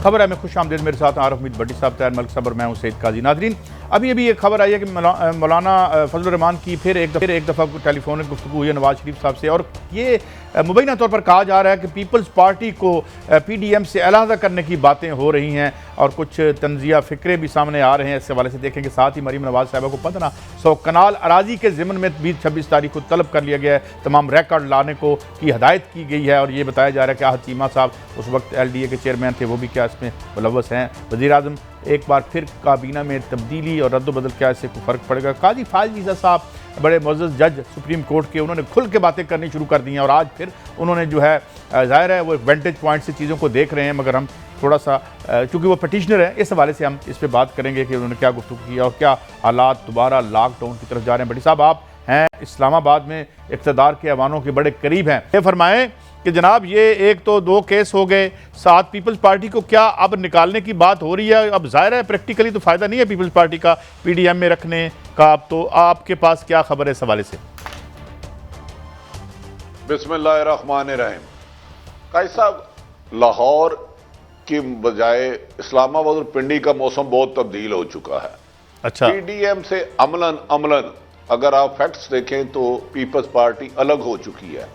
खबर है मैं खुश आमदेद, मेरे साथ आरफ मीत भट्टी साहब, तैयार मलिक साहब और मैं हूं सैयद काजी। नाज़रीन, अभी ये खबर आई है कि मौलाना फजलुर रहमान की फिर एक दफ़ा टेलीफोनिक गुफ्तगू हुई है नवाज शरीफ साहब से, और ये मुबैना तौर पर कहा जा रहा है कि पीपल्स पार्टी को PDM से अलहदा करने की बातें हो रही हैं और कुछ तंजिया फ़िक्रे भी सामने आ रहे हैं। इस हवाले से देखेंगे। साथ ही मरीम नवाज साहबा को पता ना 100 कनाल अराजी के ज़िम्मन में 26 तारीख को तलब कर लिया गया है, तमाम रिकॉर्ड लाने को की हदायत की गई है, और ये बताया जा रहा है कि आहद चीमा साहब उस वक्त LDA के चेयरमैन थे, वो भी क्या इसमें मुलव्वस हैं। वज़ीर-ए-आज़म एक बार फिर काबीना में तब्दीली और रद्द-बदल, क्या इससे कोई फ़र्क पड़ेगा? काजी फाइज़ ईसा साहब बड़े मुअज़्ज़ज़ जज सुप्रीम कोर्ट के, उन्होंने खुल के बातें करनी शुरू कर दी हैं, और आज फिर उन्होंने जो है ज़ाहिर है वो एक वेंटेज पॉइंट से चीज़ों को देख रहे हैं, मगर हम थोड़ा सा चूँकि वो पटिशनर है, इस हवाले से हम इस पर बात करेंगे कि उन्होंने क्या गुफ्तगू की और क्या हालात दोबारा लॉकडाउन की तरफ जा रहे हैं। भट्टी साहब, आप हैं इस्लामाबाद में, इक़्तिदार के ऐवानों के बड़े करीब हैं, ये फरमाएँ कि जनाब ये एक तो 2 केस हो गए, साथ पीपल्स पार्टी को क्या अब निकालने की बात हो रही है? अब ज़ाहिर है प्रैक्टिकली तो फ़ायदा नहीं है पीपल्स पार्टी का PDM में रखने का, अब तो आपके पास क्या खबर है इस हवाले से? बिस्मिल्लाहिर्रहमानिर्रहीम। काजी साहब, लाहौर की बजाय इस्लामाबाद और पिंडी का मौसम बहुत तब्दील हो चुका है। अच्छा। PDM से अमलन अगर आप फैक्ट्स देखें तो पीपल्स पार्टी अलग हो चुकी है।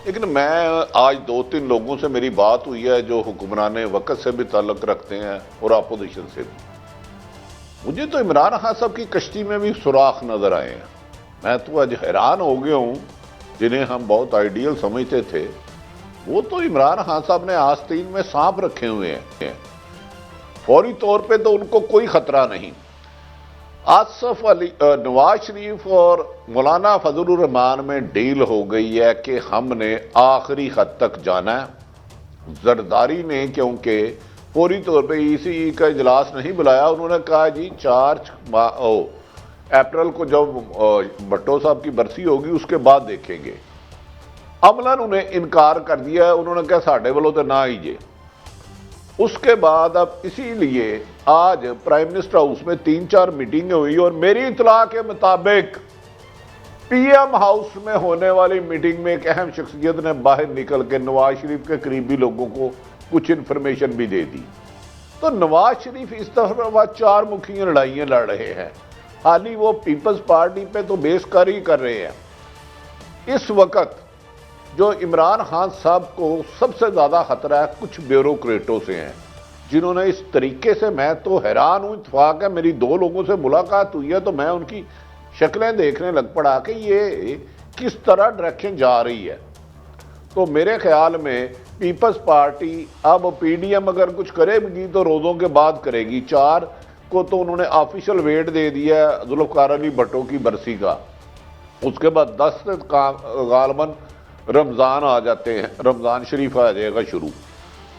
लेकिन मैं आज 2-3 लोगों से मेरी बात हुई है जो हुक्मरान वक़्त से भी ताल्लुक़ रखते हैं और अपोजिशन से भी। मुझे तो इमरान खान साहब की कश्ती में भी सुराख नजर आए हैं। मैं तो आज हैरान हो गया हूँ, जिन्हें हम बहुत आइडियल समझते थे वो तो इमरान खान साहब ने आस्तीन में सांप रखे हुए हैं। फौरी तौर पे तो उनको कोई खतरा नहीं। आसफ अली, नवाज शरीफ और मौलाना फजलुर रहमान में डील हो गई है कि हमने आखिरी हद तक जाना है। जरदारी ने क्योंकि फौरी तौर पे EC का इजलास नहीं बुलाया, उन्होंने कहा जी 4 अप्रैल को जब भट्टो साहब की बरसी होगी उसके बाद देखेंगे। अमलन उन्हें इनकार कर दिया, उन्होंने कहा साढ़े वालों तो ना हीजे। उसके बाद अब इसीलिए आज प्राइम मिनिस्टर हाउस में 3-4 मीटिंगें हुई, और मेरी इतला के मुताबिक PM हाउस में होने वाली मीटिंग में एक अहम शख्सियत ने बाहर निकल के नवाज शरीफ के करीबी लोगों को कुछ इंफॉर्मेशन भी दे दी। तो नवाज शरीफ इस तरह 4 मुखी लड़ाइयां लड़ रहे हैं, हाली वो पीपल्स पार्टी पे तो बेसकारी कर रहे हैं। इस वक्त जो इमरान खान साहब को सबसे ज़्यादा खतरा है कुछ ब्यूरोक्रेटों से हैं, जिन्होंने इस तरीके से, मैं तो हैरान हूँ, इत्तेफाक है मेरी 2 लोगों से मुलाकात हुई है तो मैं उनकी शक्लें देखने लग पड़ा कि ये किस तरह डायरेक्शन जा रही है। तो मेरे ख्याल में पीपल्स पार्टी अब PDM अगर कुछ करेगी तो रोज़ों के बाद करेगी। 4 को तो उन्होंने ऑफिशियल वेट दे दिया है जुल्फ़िकार अली भट्टो की बरसी का, उसके बाद 10 से गालबन रमज़ान आ जाते हैं, रमज़ान शरीफ आ जाएगा शुरू।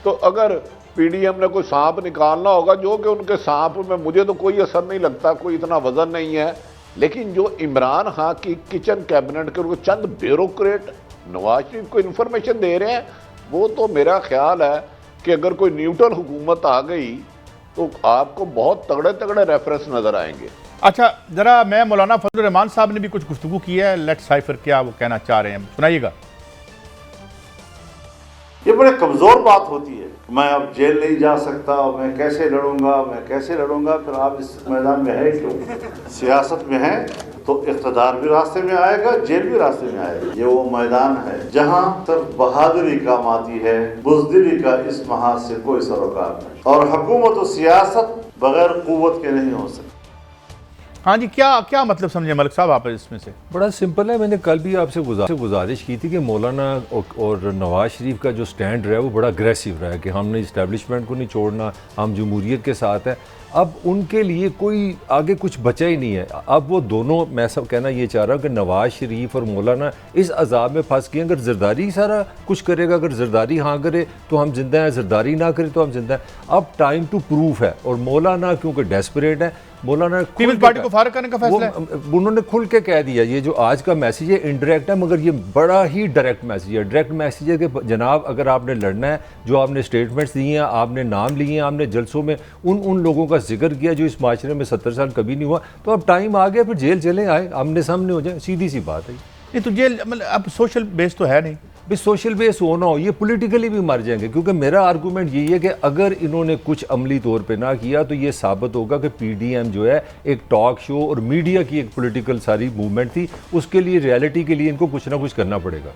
तो अगर PDM ने कोई सांप निकालना होगा, जो कि उनके सांप में मुझे तो कोई असर नहीं लगता, कोई इतना वजन नहीं है, लेकिन जो इमरान खान की किचन कैबिनेट के चंद ब्यूरोक्रेट नवाज शरीफ को इन्फॉर्मेशन दे रहे हैं, वो तो मेरा ख्याल है कि अगर कोई न्यूट्रल हुकूमत आ गई तो आपको बहुत तगड़े रेफरेंस नजर आएंगे। अच्छा, जरा मैं मौलाना फजलुर रहमान साहब ने भी कुछ गुफ्तगू की है, लेट्स साइफर क्या वो कहना चाह रहे हैं, सुनाइएगा। ये बड़े कमज़ोर बात होती है, मैं अब जेल नहीं जा सकता, मैं कैसे लड़ूंगा। फिर आप इस मैदान में है क्यों? सियासत में है तो इक़्तिदार भी रास्ते में आएगा, जेल भी रास्ते में आएगा। ये वो मैदान है जहाँ सिर्फ बहादुरी काम आती है, बुज़दिली का इस महाज से कोई सरोकार नहीं, और हुकूमत और सियासत बगैर क़ुव्वत के नहीं हो सकती। हाँ जी, क्या मतलब समझे मलिक साहब आप इसमें से? बड़ा सिंपल है। मैंने कल भी आपसे गुजारिश की थी कि मौलाना और नवाज शरीफ का जो स्टैंड रहा है वो बड़ा अग्रेसिव रहा है कि हमने इस्टेब्लिशमेंट को नहीं छोड़ना, हम जमहूरियत के साथ हैं। अब उनके लिए कोई आगे कुछ बचा ही नहीं है। अब वो दोनों, मैं सब कहना ये चाह रहा हूँ कि नवाज शरीफ और मौलाना इस अजाब में फंस गए। अगर जरदारी सारा कुछ करेगा, अगर जरदारी हाँ करे तो हम जिंदा हैं, जरदारी ना करे तो हम जिंदा हैं। अब टाइम टू प्रूफ है, और मौलाना क्योंकि डेस्परेट है, मौलाना पीपल्स पार्टी को फारिग करने का फैसला है। उन्होंने खुल के कह दिया, ये जो आज का मैसेज है इनडायरेक्ट है, मगर ये बड़ा ही डायरेक्ट मैसेज है। डायरेक्ट मैसेज है कि जनाब अगर आपने लड़ना है, जो आपने स्टेटमेंट्स दी हैं, आपने नाम लिए हैं, आपने जलसों में उन लोगों का जिक्र किया जो इस माशरे में 70 साल कभी नहीं हुआ, तो अब टाइम आ गया, फिर जेल चले आए, आमने सामने हो जाए, सीधी सी बात है। ये तो जेल मतलब अब सोशल बेस तो है नहीं, भी सोशल बेस हो ना हो, ये पॉलिटिकली भी मर जाएंगे। क्योंकि मेरा आर्गूमेंट यही है कि अगर इन्होंने कुछ अमली तौर पे ना किया तो ये साबित होगा कि पीडीएम जो है एक टॉक शो और मीडिया की एक पॉलिटिकल सारी मूवमेंट थी, उसके लिए रियलिटी के लिए इनको कुछ ना कुछ करना पड़ेगा।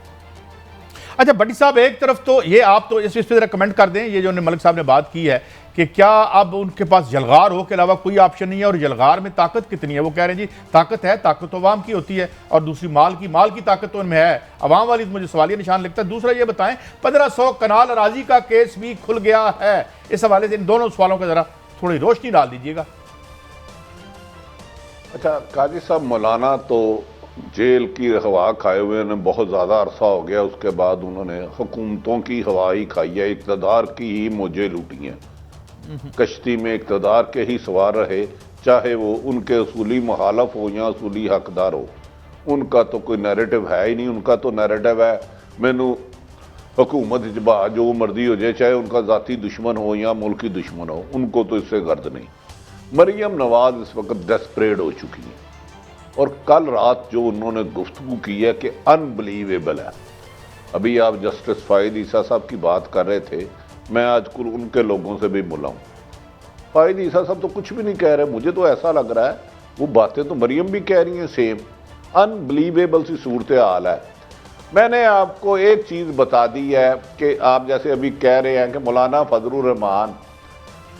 अच्छा भट्टी साहब, एक तरफ तो ये आप तो इस पर जरा कमेंट कर दें, ये जो मलिक साहब ने बात की है कि क्या अब उनके पास जलगार हो के अलावा कोई ऑप्शन नहीं है, और जलगार में ताकत कितनी है? वो कह रहे हैं जी ताकत है, ताकत तो अवाम की होती है, और दूसरी माल की ताकत तो उनमें है, अवाम वाली तो मुझे सवालिया निशान लगता है। दूसरा ये बताएं, 1500 कनाल अराजी का केस भी खुल गया है, इस हवाले से इन दोनों सवालों का जरा थोड़ी रोशनी डाल दीजिएगा। अच्छा काजी साहब, मौलाना तो जेल की हवा खाए हुए उन्हें बहुत ज़्यादा अरसा हो गया, उसके बाद उन्होंने हुकूमतों की हवा ही खाई है, इक़्तिदार की ही मौजें लूटी हैं, कश्ती में इक़्तिदार के ही सवार रहे, चाहे वो उनके असूली मुखालफ हो या असूली हकदार हो। उनका तो कोई नैरेटिव है ही नहीं। उनका तो नैरेटिव है मैनू हुकूमत जबा जो मर्जी हो जाए, चाहे उनका ज़ाती दुश्मन हो या मुल्की दुश्मन हो, उनको तो इससे गर्द नहीं। मरियम नवाज इस वक्त डेस्परेट हो चुकी हैं, और कल रात जो उन्होंने गुफ्तगू की है कि अनबिलीवेबल है। अभी आप जस्टिस फ़ाहिद ईसा साहब की बात कर रहे थे, मैं आज कुल उनके लोगों से भी मिला हूँ। फ़ाहिद ईसा साहब तो कुछ भी नहीं कह रहे, मुझे तो ऐसा लग रहा है वो बातें तो मरियम भी कह रही हैं, सेम अनबिलीवेबल सी सूरत हाल है। मैंने आपको एक चीज़ बता दी है कि आप जैसे अभी कह रहे हैं कि मौलाना फजलुर रहमान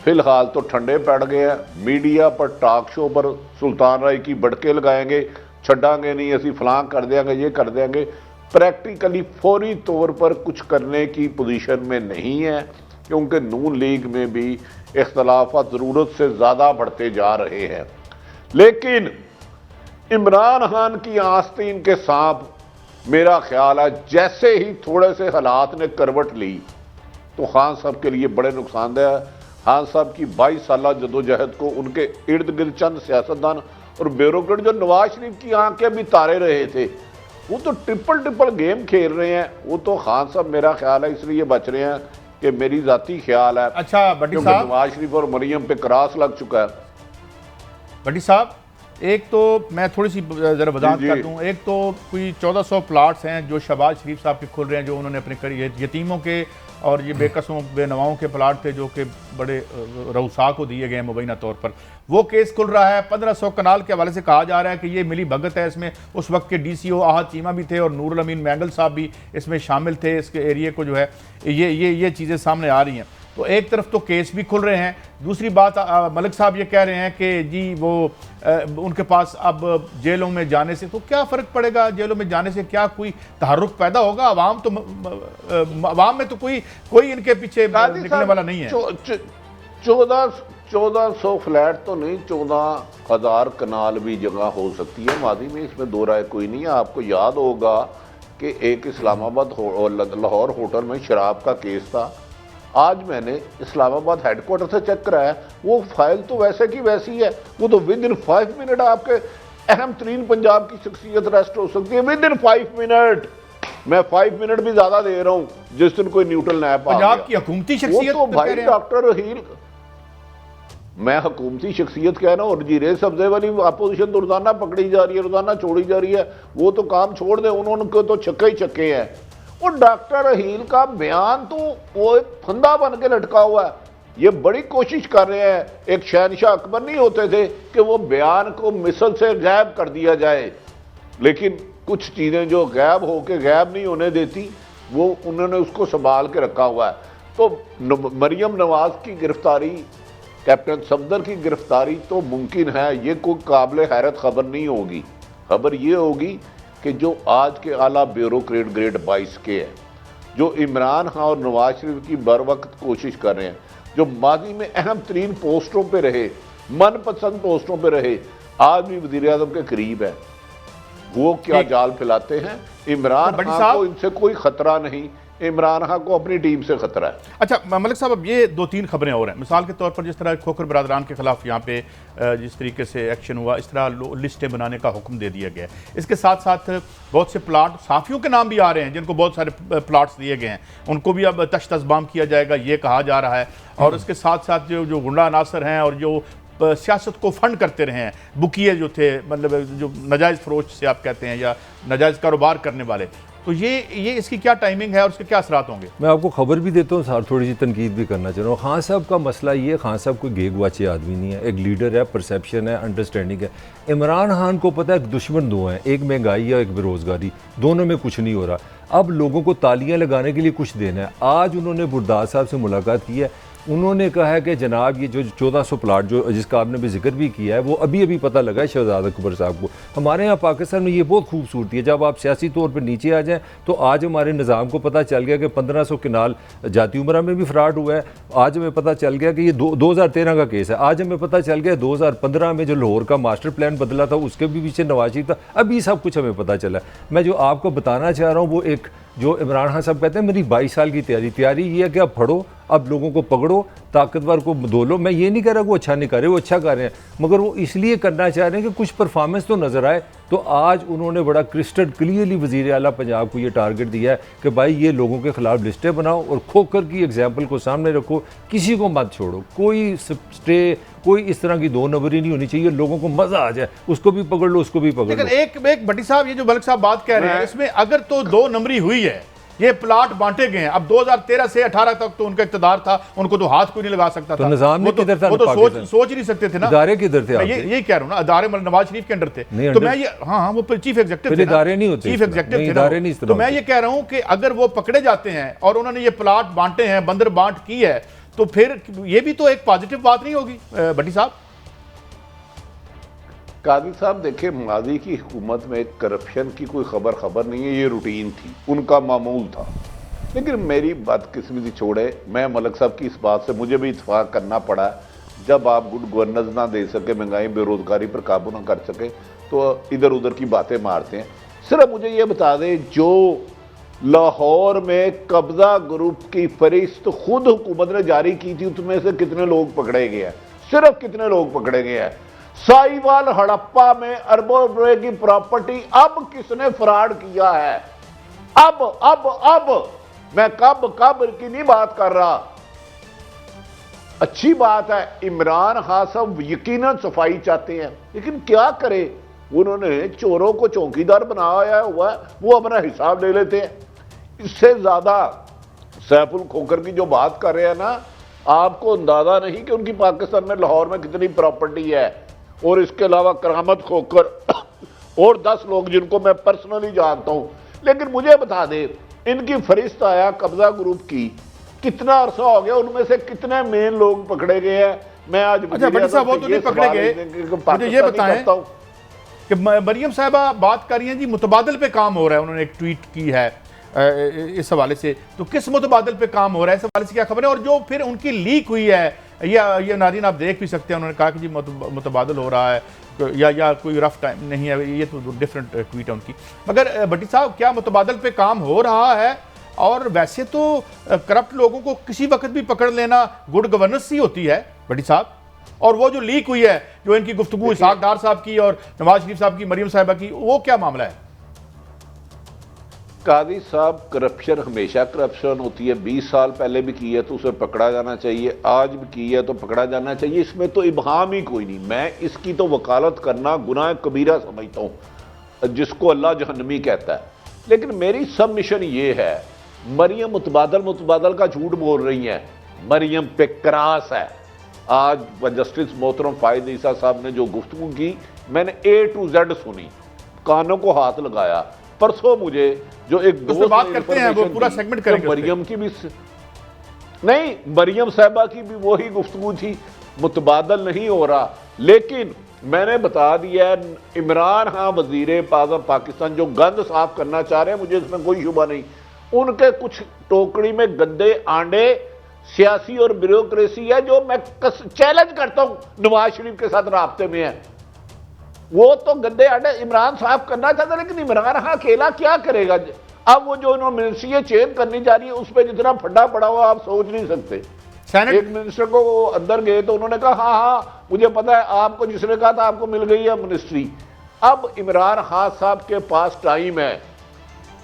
फिलहाल तो ठंडे पड़ गए हैं, मीडिया पर टॉक शो पर सुल्तान राय की बड़के लगाएंगे, छड़ांगे नहीं असी फलां कर देंगे, ये कर देंगे। प्रैक्टिकली फौरी तौर पर कुछ करने की पोजीशन में नहीं है, क्योंकि नून लीग में भी इख्तलाफात ज़रूरत से ज़्यादा बढ़ते जा रहे हैं। लेकिन इमरान खान की आस्तीन के सांप, मेरा ख्याल है जैसे ही थोड़े से हालात ने करवट ली तो खान साहब के लिए बड़े नुकसानदेह है। खान साहब की 22 साल जदोजहद को उनके इर्द गिर्द चंद सियासतदान और ब्यूरोक्रेट जो नवाज शरीफ की आंखें भी तारे रहे थे, वो तो ट्रिपल गेम खेल रहे हैं। वो तो खान साहब मेरा ख्याल है इसलिए बच रहे हैं कि मेरी जाती ख्याल है। अच्छा भट्टी साहब, नवाज शरीफ और मरियम पे क्रॉस लग चुका है। भट्टी साहब, एक तो मैं थोड़ी सी ज़रा वजाहत कर दूँ, एक तो कोई 1400 प्लाट्स हैं जो शहबाज शरीफ साहब के खुल रहे हैं, जो उन्होंने अपने यतीमों के और ये बेकसों बेनवाओं के प्लाट थे जो कि बड़े रऊसा को दिए गए हैं मुबैना तौर पर, वो केस खुल रहा है। 1500 कनाल के हवाले से कहा जा रहा है कि ये मिली भगत है, इसमें उस वक्त के DCO आहद चीमा भी थे और नूरुल अमीन मैंगल साहब भी इसमें शामिल थे। इसके एरिए को जो है ये चीज़ें सामने आ रही हैं। तो एक तरफ तो केस भी खुल रहे हैं, दूसरी बात मलिक साहब ये कह रहे हैं कि जी वो उनके पास अब जेलों में जाने से तो क्या फ़र्क पड़ेगा, जेलों में जाने से क्या कोई तहर्रुक पैदा होगा? अवाम में तो कोई इनके पीछे निकलने वाला नहीं है। 1400 फ्लैट तो नहीं, 14,000 कनाल भी जगह हो सकती है माजी में, इसमें दो राय कोई नहीं है। आपको याद होगा कि एक इस्लामाबाद लाहौर होटल में शराब का केस था। आज मैंने इस्लामाबाद हेडक्वार्टर से चेक कराया, वो फाइल तो वैसे की वैसी है। वो तो विद इन 5 मिनट आपके अहम तरीन पंजाब की शख्सियत अरेस्ट हो सकती है, विद इन 5 मिनट। मैं 5 मिनट भी ज्यादा दे रहा हूं जिस दिन कोई न्यूट्रल नैप पंजाब की हुकूमती शख्सियत तो भाई डॉक्टर हील, मैं हुकूमती शख्सियत कह रहा हूँ, और जीरे सब्जे वाली अपोजिशन तो रोजाना पकड़ी जा रही है, रोजाना छोड़ी जा रही है। वो तो काम छोड़ दे, उन्होंने तो छक्के ही छक्के हैं। और डॉक्टर हील का बयान तो वो एक फंदा बन के लटका हुआ है। ये बड़ी कोशिश कर रहे हैं, एक शहनशाह अकबर नहीं होते थे कि वो बयान को मिसल से गायब कर दिया जाए, लेकिन कुछ चीज़ें जो गायब होके गायब नहीं होने देती, वो उन्होंने उसको संभाल के रखा हुआ है। तो मरियम नवाज की गिरफ्तारी, कैप्टन सफदर की गिरफ्तारी तो मुमकिन है, ये कोई काबिल हैरत खबर नहीं होगी। खबर ये होगी कि जो आज के आला ब्यूरोक्रेट ग्रेड 22 के हैं, जो इमरान खान और नवाज शरीफ की बर वक्त कोशिश कर रहे हैं, जो माजी में अहम तरीन पोस्टों पे रहे, मनपसंद पोस्टों पे रहे, आज भी वज़ीर आज़म के करीब है, वो क्या जाल फैलाते हैं। इमरान खान को इनसे कोई खतरा नहीं, इमरान खान को अपनी टीम से खतरा है। अच्छा मलिक साहब, अब ये 2-3 खबरें और हैं। मिसाल के तौर पर जिस तरह खोखर बरादरान के खिलाफ यहाँ पे जिस तरीके से एक्शन हुआ, इस तरह लिस्टें बनाने का हुक्म दे दिया गया। इसके साथ साथ बहुत से प्लाट साफियों के नाम भी आ रहे हैं, जिनको बहुत सारे प्लाट्स दिए गए हैं, उनको भी अब तश्तज़बाम किया जाएगा, ये कहा जा रहा है। और इसके साथ साथ जो गुंडा अनासर हैं और जो सियासत को फंड करते रहे हैं, बुकिए जो थे, मतलब जो नाजायज़ फरोश से आप कहते हैं या नाजायज़ कारोबार करने वाले, तो ये इसकी क्या टाइमिंग है और उसके क्या असरात होंगे? मैं आपको खबर भी देता हूँ, साथ थोड़ी सी तनकीद भी करना चाह रहा हूँ। खान साहब का मसला ये, खान साहब कोई गेगवाची आदमी नहीं है, एक लीडर है, परसेप्शन है, अंडरस्टैंडिंग है। इमरान खान को पता है दुश्मन दो हैं, एक महंगाई है, एक बेरोज़गारी, दोनों में कुछ नहीं हो रहा। अब लोगों को तालियां लगाने के लिए कुछ देना है। आज उन्होंने बुरदास साहब से मुलाकात की है, उन्होंने कहा है कि जनाब ये जो 1400 प्लाट जो जिसका आपने भी जिक्र भी किया है वो अभी अभी पता लगा है शहजाद अकबर साहब को। हमारे यहाँ पाकिस्तान में ये बहुत खूबसूरती है, जब आप सियासी तौर पर नीचे आ जाएँ तो आज हमारे निज़ाम को पता चल गया कि 1500 किनाल जाती उमरा में भी फ्रॉड हुआ है। आज हमें पता चल गया कि ये 2013 का केस है। आज हमें पता चल गया 2015 में जो लाहौर का मास्टर प्लान बदला था उसके भी पीछे नवाज शरीफ था। अभी सब कुछ हमें पता चला। मैं जो आपको बताना चाह रहा हूँ वो एक, जो इमरान खान साहब कहते हैं मेरी 22 साल की तैयारी ये है कि अब पढ़ो, अब लोगों को पकड़ो, ताकतवर को दोलो। मैं ये नहीं कह रहा वो अच्छा नहीं कर रहे, वो अच्छा कर रहे हैं, मगर वो इसलिए करना चाह रहे हैं कि कुछ परफॉर्मेंस तो नज़र आए। तो आज उन्होंने बड़ा क्रिस्टल क्लियरली वज़ीर आला पंजाब को ये टारगेट दिया है कि भाई ये लोगों के खिलाफ लिस्टें बनाओ और खोकर की एग्जाम्पल को सामने रखो, किसी को मत छोड़ो, कोई स्टे, कोई इस तरह की दो नंबरी नहीं होनी चाहिए, लोगों को मजा आ जाए, उसको भी पकड़ लो, उसको भी पकड़ लो। एक भट्टी साहब, ये जो मलिक साहब बात कह रहे हैं इसमें अगर तो दो नंबरी हुई है, ये प्लाट बांटे गए हैं, अब 2013 से 18 तक तो उनका इख्तियार था, उनको तो हाथ कोई नहीं लगा सकता तो था। निजाम में किधर था? वो तो सोच ही नहीं सकते थे ना, इदारे किधर थे? ये कह रहा हूं ना, इदारे नवाज शरीफ के अंडर थे। तो मैं ये हाँ वो चीफ एग्जीक्यूटिव थे, इदारे नहीं होते, चीफ एग्जीक्यूटिव थे। तो मैं ये कह रहा हूं कि अगर वो पकड़े जाते हैं और उन्होंने ये प्लाट बांटे हैं, बंदर बांट की है, तो फिर ये भी तो एक पॉजिटिव बात नहीं होगी भट्टी साहब? कादी साहब देखिए, माजी की हुकूमत में करप्शन की कोई खबर नहीं है, ये रूटीन थी, उनका मामूल था। लेकिन मेरी बदकिस्मती छोड़े, मैं मलिक साहब की इस बात से मुझे भी इत्फाक करना पड़ा, जब आप गुड गवर्नेंस ना दे सके, महंगाई बेरोजगारी पर काबू ना कर सके, तो इधर उधर की बातें मारते हैं। सिर्फ मुझे ये बता दें, जो लाहौर में कब्जा ग्रुप की फरिश्त खुद हुकूमत ने जारी की थी, उसमें से कितने लोग पकड़े गए हैं? सिर्फ कितने लोग पकड़े गए हैं? साहिवाल हड़प्पा में अरबों रुपए की प्रॉपर्टी अब किसने फ्रॉड किया है? अब मैं कब की नहीं बात कर रहा। अच्छी बात है, इमरान खान साहब यकीनन सफाई चाहते हैं, लेकिन क्या करे, उन्होंने चोरों को चौकीदार बनाया हुआ है, वो अपना हिसाब ले लेते हैं। इससे ज्यादा सैफुल खोखर की जो बात कर रहे हैं ना, आपको अंदाजा नहीं कि उनकी पाकिस्तान में लाहौर में कितनी प्रॉपर्टी है। और इसके अलावा करामत खोकर और 10 लोग जिनको मैं पर्सनली जानता हूं। लेकिन मुझे बता दे, इनकी फरिश्त आया कब्जा ग्रुप की, कितना अरसा हो गया, उनमें से कितने मेन लोग पकड़े गए हैं? मैं आज अच्छा भट्टी साहब, वो तो नहीं पकड़े गए, मुझे ये बताएं कि मरियम साहिबा बात कर रही हैं जी मुतबादल पे काम हो रहा है, उन्होंने एक ट्वीट की है इस हवाले से, तो किस मुतबादल पे काम हो रहा है, इस हवाले से क्या खबर है? और जो फिर उनकी लीक हुई है, ये नाज़रीन आप देख भी सकते हैं, उन्होंने कहा कि जी मुतबादल हो रहा है या कोई रफ टाइम नहीं है, ये तो डिफरेंट ट्वीट है उनकी। मगर भट्टी साहब, क्या मुतबादल पे काम हो रहा है? और वैसे तो करप्ट लोगों को किसी वक्त भी पकड़ लेना गुड गवर्नेंस ही होती है भट्टी साहब। और वो जो लीक हुई है, जो इनकी गुफ्तगू इसहाक डार साहब की और नवाज शरीफ साहब की, मरियम साहिबा की, वो क्या मामला है? कादी साहब, करप्शन हमेशा करप्शन होती है, 20 साल पहले भी की है तो उसे पकड़ा जाना चाहिए, आज भी की है तो पकड़ा जाना चाहिए, इसमें तो इबहाम ही कोई नहीं। मैं इसकी तो वकालत करना गुनाह कबीरा समझता हूँ, जिसको अल्लाह जहन्नमी कहता है। लेकिन मेरी सब मिशन ये है, मरियम मुतबादल का झूठ बोल रही हैं, मरियम पे क्रास है। आज जस्टिस मोहतरम फायद ईसा साहब ने जो गुफ्तगू की, मैंने A to Z सुनी, कानों को हाथ लगाया। परसों मुझे जो एक दोस्त बात करते हैं, वो पूरा सेगमेंट करेंगे, मरियम की भी नहीं, मरियम साहिबा की भी वही गुफ्तगू थी, मुतबादल नहीं हो रहा। लेकिन मैंने बता दिया है, इमरान खान वजीर पाकिस्तान जो गंद साफ करना चाह रहे हैं, मुझे इसमें कोई शुबा नहीं, उनके कुछ टोकरी में गंदे आंडे सियासी और ब्यूरोक्रेसी है, जो मैं चैलेंज करता हूं नवाज शरीफ के साथ राब्ते में है। वो तो गंदे आंडे इमरान साफ करना चाहता, लेकिन इमरान खान अकेला क्या करेगा? अब वो जो उन्होंने मिनिस्ट्री चेंज करनी जा रही है, उस पर जितना फड्डा पड़ा हुआ आप सोच नहीं सकते। एक मिनिस्टर को वो अंदर गए तो उन्होंने कहा हाँ मुझे पता है, आपको जिसने कहा था आपको मिल गई है मिनिस्ट्री। अब इमरान खान साहब के पास टाइम है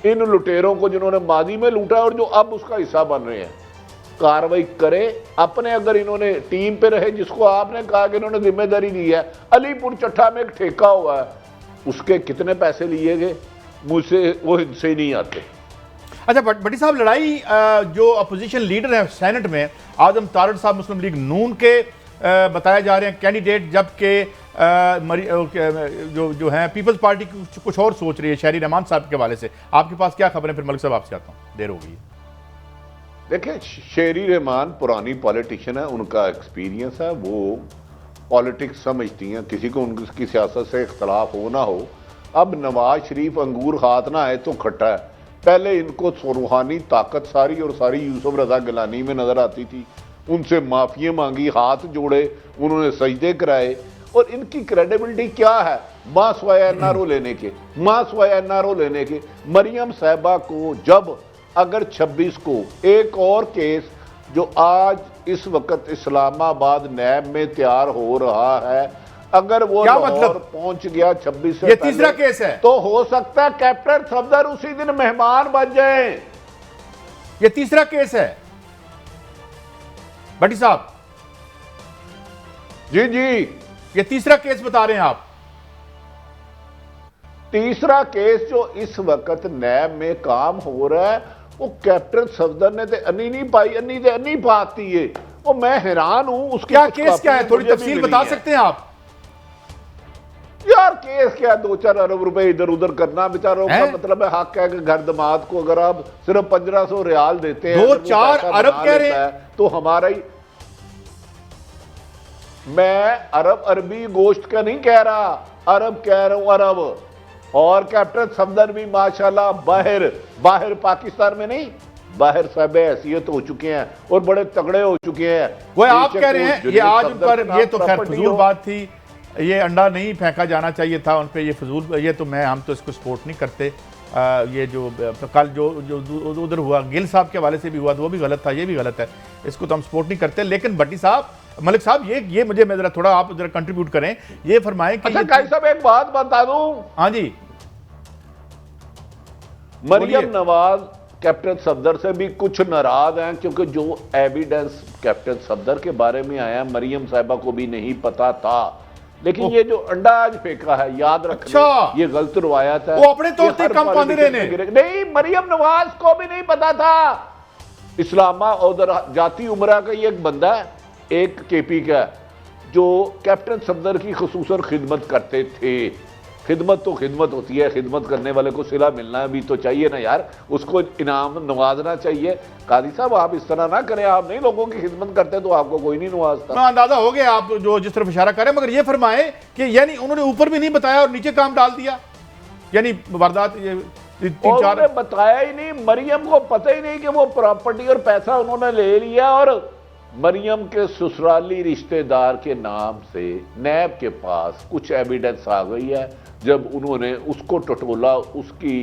इन लुटेरों को जिन्होंने माजी में लूटा और जो अब उसका हिस्सा बन रहे हैं, कार्रवाई करे अपने। अगर इन्होंने टीम पे रहे, जिसको आपने कहा कि इन्होंने जिम्मेदारी दी है, अलीपुर चट्टा में एक ठेका हुआ है, उसके कितने पैसे लिए गए, मुझसे वो इनसे नहीं आते। अच्छा भट्टी साहब, लड़ाई जो अपोजिशन लीडर हैं सेनेट में, आजम तारड़ साहब मुस्लिम लीग नून के बताए जा रहे हैं कैंडिडेट, जबकि जो हैं पीपल्स पार्टी कुछ और सोच रही है शहरी रहमान साहब के हवाले से। आपके पास क्या खबर है? फिर मलिक साहब आपसे आता हूँ, देर हो गई। देखिए, शेरी रहमान पुरानी पॉलिटिशियन है, उनका एक्सपीरियंस है, वो पॉलिटिक्स समझती हैं, किसी को उनकी सियासत से इख्तलाफ हो ना हो। अब नवाज शरीफ अंगूर हाथ ना आए तो खट्टा है। पहले इनको रूहानी ताकत सारी और सारी यूसुफ रजा गिलानी में नजर आती थी, उनसे माफियाँ मांगी, हाथ जोड़े, उन्होंने सजदे कराए, और इनकी क्रेडिबिलिटी क्या है मां स्वाया एनआरओ लेने के, मां स्वाया एनआरओ लेने के। मरियम साहबा को जब अगर 26 को एक और केस जो आज इस वक्त इस्लामाबाद नैब में तैयार हो रहा है, अगर वो लाहौर पहुंच गया 26 से, ये तीसरा केस है, तो हो सकता है कैप्टन सफदर उसी दिन मेहमान बन जाए। ये तीसरा केस है भट्टी साहब। जी जी, ये तीसरा केस बता रहे हैं आप? तीसरा केस जो इस वक्त नैब में काम हो रहा है, वो कैप्टन सफदर ने तो अन्नी नहीं पाई, अन्नी तो अन्नी पाती है। वो मैं हैरान हूं उसकी क्या केस क्या है, थोड़ी तफसील बता सकते हैं आप? यार केस क्या, 2-4 अरब रुपए इधर उधर करना, बेचारों का मतलब है हक है कि घर दमाद को अगर आप सिर्फ 1500 रियाल देते हैं, 2-4 अरब कह रहे हैं, तो हमारा ही। मैं अरब अरबी गोश्त का नहीं कह रहा, अरब कह रहा हूं, अरब। और कैप्टन सफदर भी माशाल्लाह बाहर पाकिस्तान में नहीं, बाहर सब हैसियत हो चुके हैं और बड़े तगड़े हो चुके हैं। वो आप कह रहे हैं ये आज उन पर, ये तो खैर फजूल बात थी, ये अंडा नहीं फेंका जाना चाहिए था उन पर, ये फजूल, ये तो हम तो इसको सपोर्ट नहीं करते। ये जो कल जो उधर हुआ गिल साहब के हवाले से भी हुआ, तो वो भी गलत था, ये भी गलत है, इसको तो हम सपोर्ट नहीं करते। लेकिन भट्टी साहब, मलिक साहब, ये मुझे मैं जरा थोड़ा आप जरा कंट्रीब्यूट करें, ये फरमाएं कि अच्छा काई साहब एक बात बता दूं। हाँ जी, मरियम नवाज कैप्टन सफदर से भी कुछ नाराज हैं, क्योंकि जो एविडेंस कैप्टन सफदर के बारे में आया मरियम साहिबा को भी नहीं पता था। लेकिन ये जो अंडा आज फेंका है, याद रखना, ये गलत रवायत है, वो अपने तौर पे कम पानी रहने नहीं, मरियम नवाज को भी नहीं पता था। इस्लामा उधर जाती उमरा का ये एक बंदा है, एक केपी का, जो कैप्टन सफदर की खुसूसन खिदमत करते थे। खिदमत तो खिदमत होती है, खिदमत करने वाले को सिला मिलना भी तो चाहिए ना यार, उसको इनाम नवाजना चाहिए। काजी साहब आप इस तरह ना करें, आप नहीं लोगों की खिदमत करते तो आपको कोई नहीं नवाजता। अंदाजा हो गया आप जो जिस तरफ इशारा करें, मगर ये फरमाए कि यानी उन्होंने ऊपर भी नहीं बताया और नीचे काम डाल दिया, यानी वारदात ये 3-4 बताया ही नहीं। मरियम को पता ही नहीं कि वो प्रॉपर्टी और पैसा उन्होंने ले लिया, और मरियम के ससुराली रिश्तेदार के नाम से नैब के पास कुछ एविडेंस आ गई है। जब उन्होंने उसको टटोला, उसकी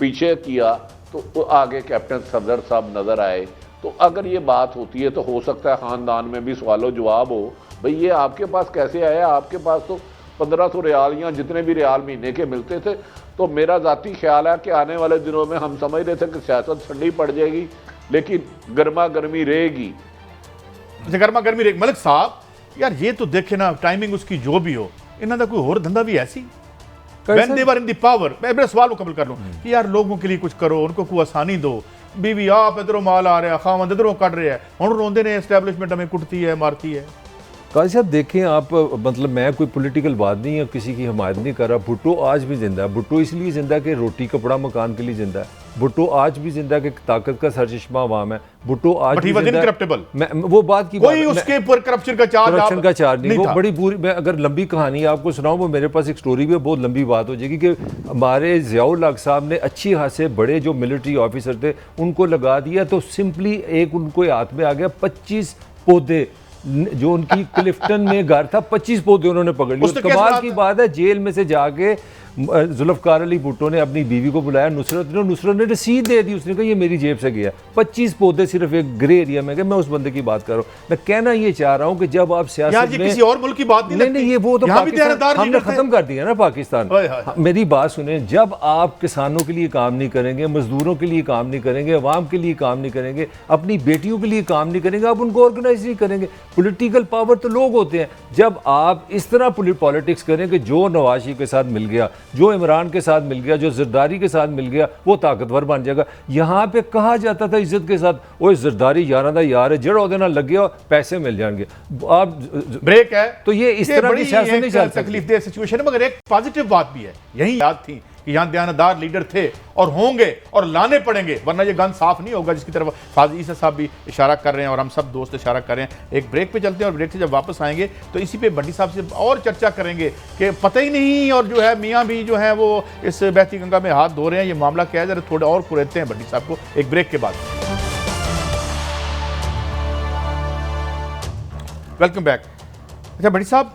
पीछे किया, तो आगे कैप्टन सफदर साहब नजर आए। तो अगर ये बात होती है तो हो सकता है खानदान में भी सवालो जवाब हो, भाई ये आपके पास कैसे आया, आपके पास तो 1500 रियाल या जितने भी रियाल महीने के मिलते थे। तो मेरा जाती ख्याल है कि आने वाले दिनों में हम समझ रहे थे कि सियासत ठंडी पड़ जाएगी, लेकिन गर्मा गर्मी रहेगी। गर्मा गर्मी रहेगी। मलिक साहब यार ये तो देखे ना, टाइमिंग उसकी जो भी हो, इन्हों का कोई और धंधा भी ऐसी When they were in the power, मैं मेरा सवाल मुकम्मल कर लूं कि यार लोगों के लिए कुछ करो, उनको कोई आसानी दो। बीवी आप इधरों माल आ रहा है, खामद इधरों कट रहा है, हम रोंदे ने एस्टैब्लिशमेंट हमें कुटती है, मारती है। काजी साहब देखें आप, मतलब मैं कोई पॉलिटिकल बात नहीं या किसी की हिमायत नहीं कर रहा। भुट्टो आज भी जिंदा है। भुट्टो इसलिए जिंदा है कि रोटी कपड़ा मकान के लिए जिंदा है। भुट्टो आज भी जिंदा है कि ताकत का सरचश्मा अवाम है। भुट्टो आज भी जिंदा है। वो बात की कोई उसके ऊपर करप्शन का चार्ज नहीं, वो बड़ी बुरी। मैं अगर लंबी कहानी आपको सुनाऊं, वो मेरे पास एक स्टोरी भी बहुत लंबी बात हो जाएगी कि हमारे ज़ियाउल हक साहब ने अच्छी खासे बड़े जो मिलिट्री ऑफिसर थे उनको लगा दिया, तो सिंपली एक उनको हाथ में आ गया 25 पौधे, जो उनकी क्लिफ्टन में घर था, 25 पौधे उन्होंने पकड़ लिए। कमाल की बात है, जेल में से जाके जुल्फकार अली भुट्टो ने अपनी बीवी को बुलाया, नुसरत ने रसीद दे दी। उसने कहा ये मेरी जेब से गया। 25 पौधे सिर्फ एक ग्रे एरिया में गए। मैं उस बंदे की बात कर रहा हूँ। मैं कहना ये चाह रहा हूँ कि जब आप सियासत में किसी और मुल्क की बात नहीं, ये वो तो पाकिस्तान हमने खत्म कर दिया ना पाकिस्तान। मेरी बात सुने, जब आप किसानों के लिए काम नहीं करेंगे, मजदूरों के लिए काम नहीं करेंगे, अवाम के लिए काम नहीं करेंगे, अपनी बेटियों के लिए काम नहीं करेंगे, आप उनको ऑर्गेनाइज नहीं करेंगे। पॉलिटिकल पावर तो लोग होते हैं। जब आप इस तरह पॉलिटिक्स करें कि जो नवाज शरीफ के साथ मिल गया, जो इमरान के साथ मिल गया, जो जरदारी के साथ मिल गया, वो ताकतवर बन जाएगा। यहाँ पे कहा जाता था इज्जत के साथ, वो जरदारी यारा दा यार है, जड़ा ओदे नाल लगे और पैसे मिल जाएंगे। आप ब्रेक है तो ये इस तरह की सियासत नहीं चल सकती। तकलीफ दे सिचुएशन है, मगर एक पॉजिटिव बात भी है, यही याद थी कि यहाँ दयानतदार लीडर थे और होंगे और लाने पड़ेंगे, वरना ये गन साफ नहीं होगा, जिसकी तरफ फाजी ईसा साहब भी इशारा कर रहे हैं और हम सब दोस्त इशारा कर रहे हैं। एक ब्रेक पे चलते हैं और ब्रेक से जब वापस आएंगे तो इसी पे भट्टी साहब से और चर्चा करेंगे कि पता ही नहीं, और जो है मियाँ भी जो है वो इस बहती गंगा में हाथ धो रहे हैं, ये मामला क्या है, जरा थोड़ा और कुरेदते हैं भट्टी साहब को एक ब्रेक के बाद। Welcome back. अच्छा भट्टी साहब,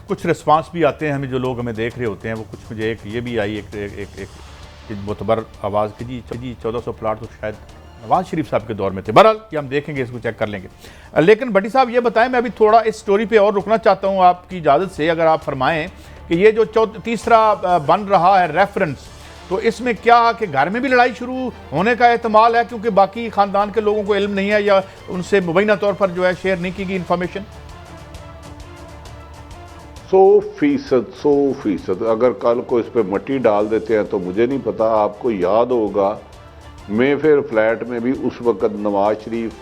कुछ रिस्पांस भी आते हैं हमें, जो लोग हमें देख रहे होते हैं वो कुछ, मुझे एक ये भी आई एक मोतबर आवाज़ की जी 1400 प्लाट तो शायद नवाज शरीफ साहब के दौर में थे। बहरहाल कि हम देखेंगे, इसको चेक कर लेंगे। लेकिन भट्टी साहब ये बताएं, मैं अभी थोड़ा इस स्टोरी पे और रुकना चाहता हूँ आपकी इजाज़त से, अगर आप फरमाएं कि ये जो तीसरा बन रहा है रेफरेंस, तो इसमें क्या कि घर में भी लड़ाई शुरू होने का एहतमाल है, क्योंकि बाकी ख़ानदान के लोगों को इल्म नहीं है या उनसे मुबैना तौर पर जो है शेयर नहीं की गई इन्फॉर्मेशन? 100% अगर कल को इस पे मट्टी डाल देते हैं तो मुझे नहीं पता। आपको याद होगा मेफेयर फ्लैट में भी उस वक़्त नवाज शरीफ,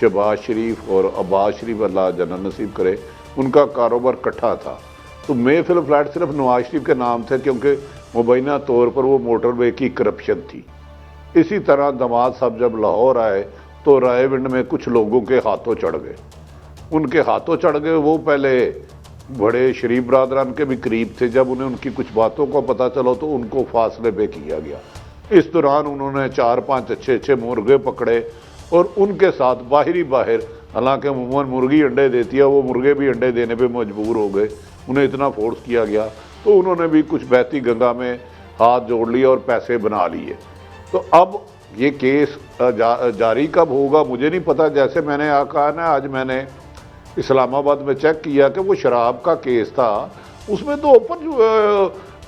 शहबाज शरीफ और अब्बास शरीफ, अल्लाह जन्नत नसीब करे, उनका कारोबार इकट्ठा था। तो मेफेयर फ्लैट सिर्फ नवाज शरीफ के नाम थे, क्योंकि मुबैना तौर पर वो मोटरवे की करप्शन थी। इसी तरह दामाद साहब जब लाहौर आए तो रायविंड में कुछ लोगों के हाथों चढ़ गए, उनके हाथों चढ़ गए। वो पहले बड़े शरीफ बरादरान के भी करीब थे, जब उन्हें उनकी कुछ बातों का पता चला तो उनको फासले पे किया गया। इस दौरान उन्होंने 4-5 अच्छे मुर्गे पकड़े और उनके साथ बाहर, हालांकि अमूमन मुर्गी अंडे देती है, वो मुर्गे भी अंडे देने पे मजबूर हो गए, उन्हें इतना फोर्स किया गया तो उन्होंने भी कुछ बहती गंगा में हाथ जोड़ लिए और पैसे बना लिए। तो अब ये केस जारी कब होगा मुझे नहीं पता। जैसे मैंने कहा ना, आज मैंने इस्लामाबाद में चेक किया कि वो शराब का केस था, उसमें तो ओपन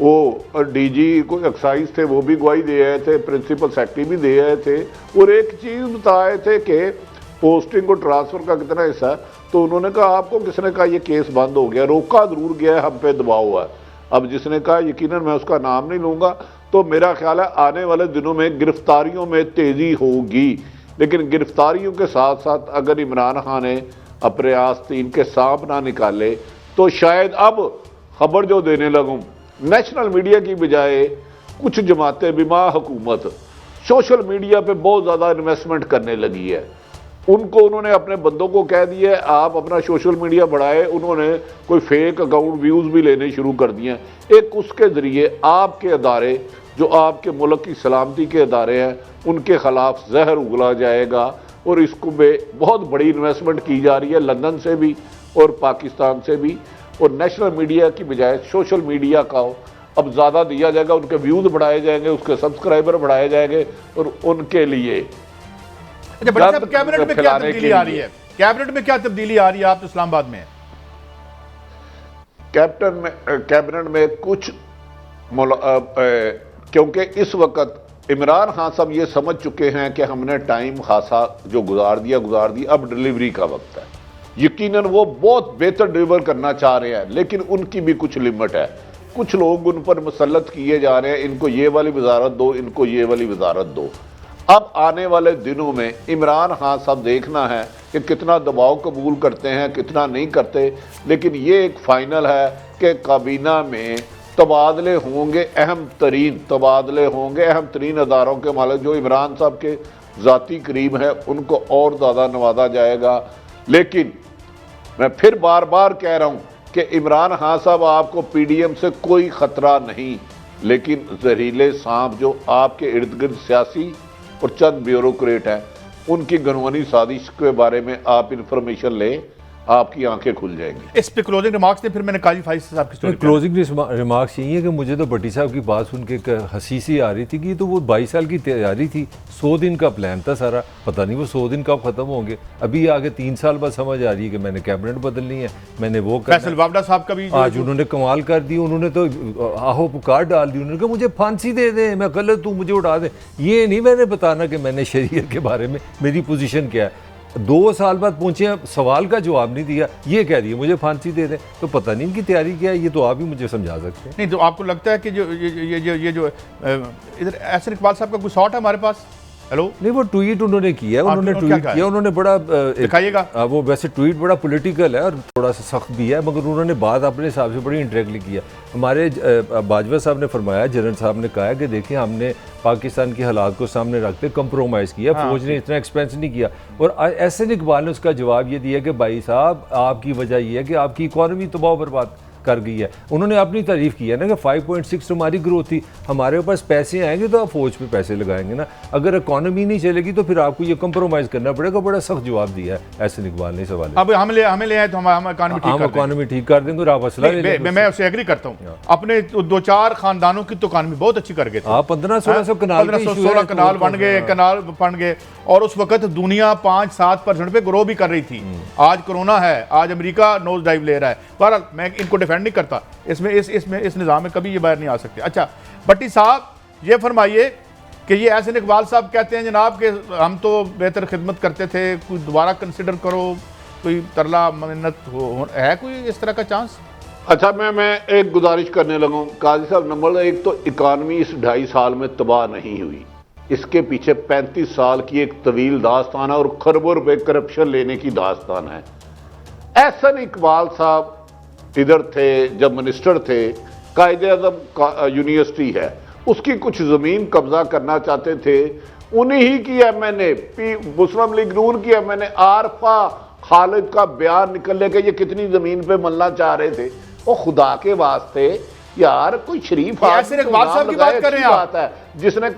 वो डीजी कोई एक्साइज थे वो भी गवाही दे आए थे, प्रिंसिपल सेक्रेटरी भी दे आए थे, और एक चीज़ बताए थे कि पोस्टिंग और ट्रांसफ़र का कितना हिस्सा। तो उन्होंने कहा आपको किसने कहा ये केस बंद हो गया? रोका ज़रूर गया है, हम पे दबाव हुआ है। अब जिसने कहा यकीनन मैं उसका नाम नहीं लूँगा, तो मेरा ख्याल है आने वाले दिनों में गिरफ्तारियों में तेज़ी होगी। लेकिन गिरफ्तारियों के साथ साथ अगर इमरान खान ने अपने आस्तीन के सांप ना निकाले तो शायद अब खबर जो देने लगूं, नेशनल मीडिया की बजाय कुछ जमातें बिमा हुकूमत सोशल मीडिया पे बहुत ज़्यादा इन्वेस्टमेंट करने लगी है। उन्होंने अपने बंदों को कह दिया आप अपना सोशल मीडिया बढ़ाए, उन्होंने कोई फेक अकाउंट व्यूज़ भी लेने शुरू कर दिए। एक उसके ज़रिए आपके अदारे जो आपके मुल्क की सलामती के अदारे हैं उनके खिलाफ जहर उगला जाएगा, और इसको में बहुत बड़ी इन्वेस्टमेंट की जा रही है लंदन से भी और पाकिस्तान से भी। और नेशनल मीडिया की बजाय सोशल मीडिया का अब ज़्यादा दिया जाएगा, उनके व्यूज़ बढ़ाए जाएंगे, उसके सब्सक्राइबर बढ़ाए जाएंगे, और उनके लिए कैबिनेट में क्या तब्दीली आ रही है? कैबिनेट में क्या तब्दीली आ रही है? आप तो इस्लामाबाद में हैं। कैबिनेट में कुछ क्योंकि इस वक्त इमरान खान साहब ये समझ चुके हैं कि हमने टाइम खासा जो गुजार दिया, अब डिलीवरी का वक्त है। यकीनन वो बहुत बेहतर डिलीवर करना चाह रहे हैं, लेकिन उनकी भी कुछ लिमिट है। कुछ लोग उन पर मुसल्लत किए जा रहे हैं, इनको ये वाली वजारत दो, इनको ये वाली वजारत दो। अब आने वाले दिनों में इमरान खान साहब देखना है कि कितना दबाव कबूल करते हैं, कितना नहीं करते। लेकिन ये एक फाइनल है कि काबीना में तबादले होंगे, अहम तरीन अदारों के मालिक जो इमरान साहब के ज़ाती करीब हैं उनको और ज़्यादा नवाजा जाएगा। लेकिन मैं फिर बार बार कह रहा हूँ कि इमरान खान साहब आपको PDM से कोई ख़तरा नहीं, लेकिन जहरीले सांप जो आपके इर्द गिर्द सियासी और चंद ब्यूरोक्रेट हैं उनकी गनवानी साजिश के बारे में आप इंफॉर्मेशन लें, आपकी आंखें खुल जाएंगी। इस पे क्लोजिंग रिमार्क्स थे, फिर मैंने काजी फाइज साहब की स्टोरी। क्लोजिंग रिमार्क्स यही है कि मुझे तो भट्टी साहब की बात सुन के हंसी सी आ रही थी कि तो वो 22 साल की तैयारी थी, 100 दिन का प्लान था सारा, पता नहीं वो 100 दिन कब खत्म होंगे। अभी आगे 3 साल बाद समझ आ रही है कि मैंने कैबिनेट बदलनी है, मैंने वो फैसल वावड़ा साहब का भी आज उन्होंने कमाल कर दी, उन्होंने तो आहो पुकार डाल दी, उन्होंने कहा मुझे फांसी दे दे, मैं गलत हूँ, मुझे उड़ा दे। ये नहीं मैंने बताना कि मैंने शरीयत के बारे में मेरी पोजीशन क्या है। 2 साल बाद पहुंचे हैं, सवाल का जवाब नहीं दिया, ये कह दिए मुझे फांसी दे दें। तो पता नहीं इनकी तैयारी क्या है, ये तो आप ही मुझे समझा सकते हैं। नहीं तो आपको लगता है कि जो इधर एहसन इकबाल साहब का कोई शॉट है हमारे पास? हेलो, नहीं वो ट्वीट उन्होंने किया, उन्होंने क्या ट्वीट कहा है? किया, उन्होंने बड़ा दिखाइएगा। वो वैसे ट्वीट बड़ा पॉलिटिकल है और थोड़ा सा सख्त भी है, मगर उन्होंने बात अपने हिसाब से बड़ी इंटरेक्टली किया। हमारे बाजवा साहब ने फरमाया, जनरल साहब ने कहा कि देखिए हमने पाकिस्तान के हालात को सामने रखते कंप्रोमाइज़ किया, फौज ने इतना एक्सपेंस नहीं किया। और एहसन इकबाल ने उसका जवाब ये दिया कि भाई साहब आपकी वजह ये है कि आपकी इकॉनमी तबाह बर्बाद कर गई है। उन्होंने अपनी तारीफ की है ना कि 5.6 हमारी ग्रोथ थी, हमारे पास पैसे आएंगे तो आप फौज पे पैसे लगाएंगे ना, अगर इकॉनमी नहीं चलेगी तो फिर आपको ये कंप्रोमाइज़ करना पड़ेगा। बड़ा सख्त जवाब दिया है एहसन इकबाल ने सवाल। अब हमें ले आए तो हम इकॉनमी ठीक कर देंगे और आप असला ले लेंगे। मैं उससे एग्री करता हूँ। अपने 2-4 खानदानों की तो इकॉनमी बहुत अच्छी कर गए थे। 1500-1600 कनाल 1500-16 कनाल बन गए और उस वक्त दुनिया 5-7% पे ग्रो भी कर रही थी। आज कोरोना है, आज अमेरिका नोज डाइव ले रहा है। बहरहाल मैं इनको डिफेंड नहीं करता, इस निज़ाम में कभी ये बाहर नहीं आ सकते। अच्छा भट्टी साहब, ये फरमाइए कि ये एहसन इकबाल साहब कहते हैं जनाब कि हम तो बेहतर खिदमत करते थे, कोई दोबारा कंसिडर करो, कोई तरला मन्नत है कोई इस तरह का चांस? अच्छा, मैं एक गुजारिश करने लगा काजी साहब। नंबर एक तो इकानमी इस 2.5 साल में तबाह नहीं हुई, इसके पीछे 35 साल की एक तवील दास्तान है और खरबों रुपए करप्शन लेने की दास्तान है। एहसन इकबाल साहब इधर थे जब मिनिस्टर थे, कायदे-ए-आज़म यूनिवर्सिटी है, उसकी कुछ ज़मीन कब्जा करना चाहते थे। उन्हीं ही की एमएनए मुस्लिम लीग नून की एमएनए आरफा खालिद का बयान निकलने के ये कितनी ज़मीन पे मलना चाह रहे थे। वो खुदा के वास्ते यार कोई शरीफ एहसन इकबाल साहब की बात कर रहे हैं आप? है जिसने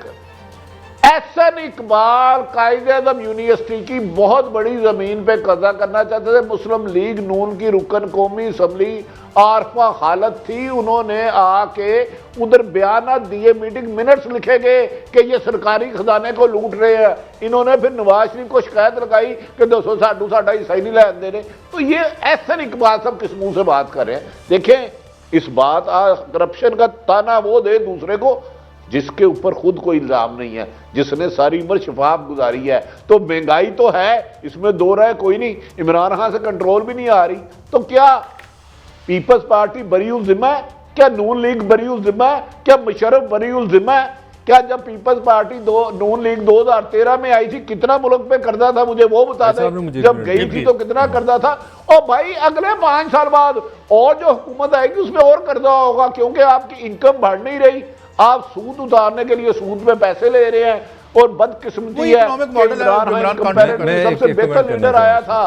एहसन इकबाल कायदे-ए-आज़म यूनिवर्सिटी की बहुत बड़ी जमीन पे कब्जा करना चाहते थे। मुस्लिम लीग नून की रुकन कौमी असम्बली आरफा हालत थी, उन्होंने आके उधर बयान दिए, मीटिंग मिनट्स लिखे गए कि ये सरकारी खजाने को लूट रहे हैं। इन्होंने फिर नवाज शरीफ को शिकायत लगाई कि 200 साडू साडा हिस्सा ही नहीं लैन दे रहे। तो ये एहसन इकबाल साहब किस मुंह से बात कर रहे हैं? देखें, इस बात करप्शन का ताना वो दे दूसरे को जिसके ऊपर खुद कोई इल्जाम नहीं है, जिसने सारी उम्र शफाफ गुजारी है। तो महंगाई तो है, इसमें दो राय कोई नहीं, इमरान खान से कंट्रोल भी नहीं आ रही। तो क्या पीपल्स पार्टी बरी उल जिम्मा है? क्या नून लीग बरी उल जिम्मा है? क्या मुशर्रफ बरी उल जिम्मा है? क्या जब पीपल्स पार्टी नून लीग 2013 में आई थी कितना मुल्क पे कर्जा था, मुझे वो बता दें। जब गई थी तो कितना कर्जा था? और भाई अगले 5 साल बाद और जो हुकूमत आएगी उसमें और कर्जा होगा, क्योंकि आपकी इनकम बढ़ नहीं रही। आप सूद उतारने के लिए सूद में पैसे ले रहे हैं और बदकिस्मती है। सबसे बेहतर लीडर आया था।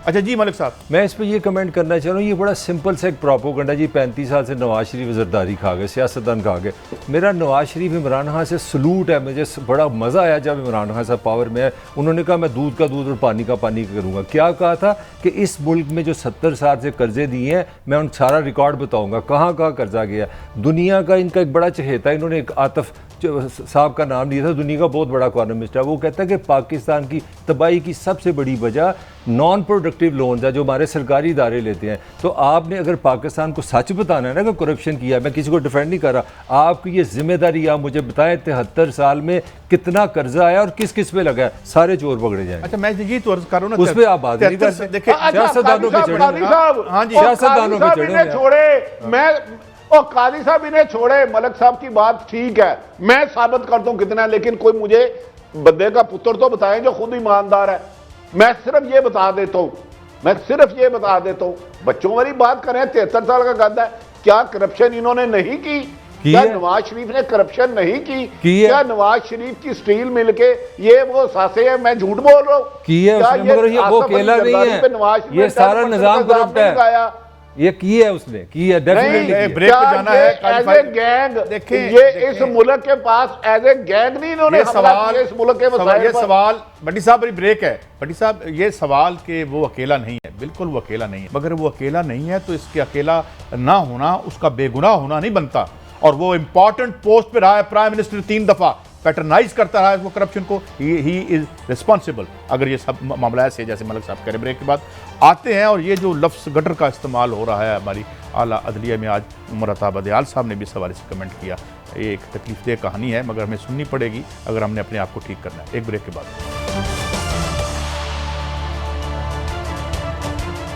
अच्छा जी मलिक साहब, मैं इस पर ये कमेंट करना चाह रहा हूँ, ये बड़ा सिंपल सा एक प्रोपोगंडा जी। 35 साल से नवाज शरीफ जरदारी खा गए, सियासतदान खा गए। मेरा नवाज शरीफ इमरान खान से सलूट है, मुझे बड़ा मज़ा आया जब इमरान खान साहब पावर में है। उन्होंने कहा मैं दूध का दूध और पानी का पानी करूँगा। क्या कहा था कि इस मुल्क में जो 70 साल से कर्जे दिए हैं मैं उन सारा रिकॉर्ड बताऊँगा, कहाँ कहाँ कर्जा गया। दुनिया का इनका एक बड़ा चहेता है, इन्होंने एक आतिफ साहब का नाम लिया था, दुनिया का बहुत बड़ा इकोनॉमिस्ट है। वो कहता है कि पाकिस्तान की तबाही की सबसे बड़ी वजह नॉन प्रोडक्टिव लोन्स है जो हमारे सरकारी इदारे लेते हैं। तो आपने अगर पाकिस्तान को सच बताना है ना कि करप्शन किया, मैं किसी को डिफेंड नहीं कर रहा, आपकी ये जिम्मेदारी आप मुझे बताएं 73 साल में कितना कर्जा आया और किस किस पे लगा है, सारे चोर पकड़े जाएं। अच्छा मैं ये तो अर्ज कर रहा हूं ना, उस पर आप बात नहीं कर सकते। सियासतदानों पे चढ़े, हाँ जी, सियासतदानों पे चढ़े छोड़े। मैं और कादी साहब इन्हें छोड़े, मलिक साहब की बात ठीक है, मैं साबित करता हूं कितना, लेकिन कोई मुझे बंदे का पुत्र तो बताएं जो खुद ईमानदार है। मैं सिर्फ ये बता देता हूं, बच्चों वाली बात करें, 73 साल का गद्दा है। क्या करप्शन इन्होंने नहीं की? क्या नवाज शरीफ ने करप्शन नहीं की? क्या नवाज शरीफ की स्टील मिल के ये वो सासे है, मैं झूठ बोल रहा हूं? मगर ये वो अकेला नहीं है, ये सारा निजाम करप्ट है। ये की है उसने, की है डेफिनेटली। ब्रेक पे जाना है एज ए गैंग। देखिए ये इस मुल्क के पास एज ए गैंग नहीं इन्होंने सवाल इस मुल्क के ये सवाल भट्टी साहब बड़ी ब्रेक है। भट्टी साहब ये सवाल कि वो अकेला नहीं है, बिल्कुल वो अकेला नहीं है, मगर वो अकेला नहीं है तो इसके अकेला ना होना उसका बेगुनाह होना नहीं बनता। और वो इंपॉर्टेंट पोस्ट पे रहा है, प्राइम मिनिस्टर 3 दफा पैटर्नाइज करता रहा है वो करप्शन को। He is responsible. अगर ये सब मामला ऐसे जैसे मलिक साहब कह रहे, ब्रेक के बाद आते हैं। और ये जो लफ्ज़ गटर का इस्तेमाल हो रहा है हमारी आला अदलिया में, आज उमर अताब दयाल साहब ने भी इस हवाले से कमेंट किया। ये एक तकलीफदेह कहानी है, मगर हमें सुननी पड़ेगी अगर हमने अपने आप को ठीक करना है। एक ब्रेक के बाद।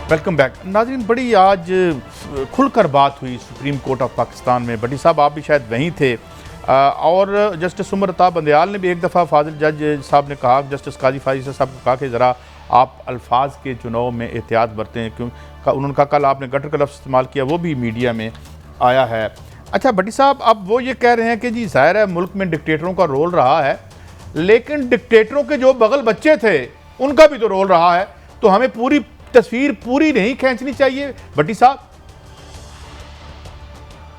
वेलकम बैक नाज़रीन। बड़ी आज खुलकर बात हुई सुप्रीम कोर्ट ऑफ पाकिस्तान में। भट्टी साहब आप भी शायद वहीं थे और जस्टिस उमर अता बंदयाल ने भी एक दफ़ा फाजिल जज साहब ने कहा, जस्टिस काजी फाजिल साहब को कहा कि ज़रा आप अल्फाज के चुनाव में एहतियात बरतें, क्यों उन्होंने कहा कल आपने गटर का लफ्ज़ इस्तेमाल किया, वो भी मीडिया में आया है। अच्छा भट्टी साहब, अब वो ये कह रहे हैं कि जी ज़ाहिर है मुल्क में डिक्टेटरों का रोल रहा है, लेकिन डिक्टेटरों के जो बगल बच्चे थे उनका भी तो रोल रहा है, तो हमें पूरी तस्वीर पूरी नहीं खींचनी चाहिए भट्टी साहब?